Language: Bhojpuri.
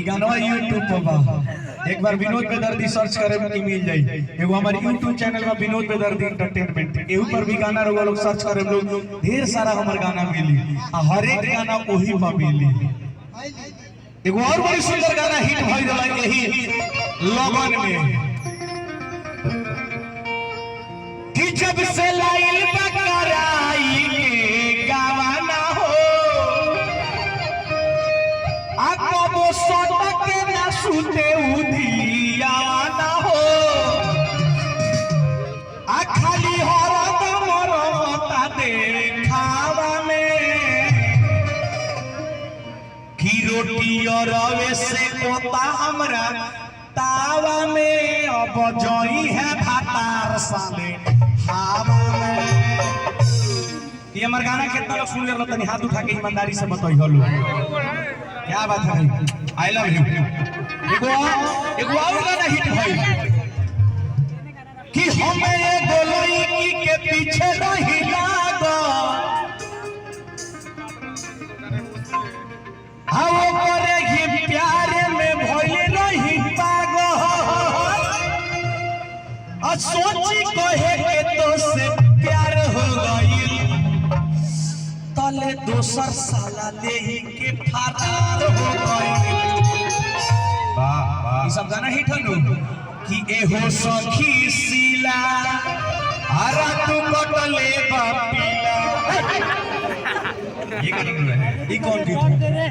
ई गाना YouTube पर बा। एक बार विनोद बेदर्दी सर्च करे में मिल जाई। एगो हमारे YouTube चैनल में विनोद बेदर्दी एंटरटेनमेंट एहू पर भी गाना रउआ लोग सर्च करे लोग ढेर सारा हमर गाना मिली आ हर एक गाना ओही पर मिली। एगो और बड़ी सुंदर गाना हिट भइल रहा यही लगन में कि जब से लाइल बकराई के गावाना हो आको सोटक ना सुते उधिया ना हो आ खाली हरदम रोता देखावा में की रोटी और रवे से कोता हमरा तावा में अब जोई है भातार साले हवा में। ये हमार गाना कितना लोग सुन ले तनी हाथ उठा के ईमानदारी से बताई हलो क्या बात है। I love you. एगो और गाना हिट भइल कि हमें ये गोलोई के पीछे रही लागो आओ करे ही प्यार में भइल रही पागल आ सोची कहे के तो से प्यार हो गइल तले दोसर साला लेही के फरार हो गइल। वाह वाह ई सब गाना हिट हनु कि एहो सखी सीला आरा तू कटले बापीला ये गाना है। ई कौन गीत है?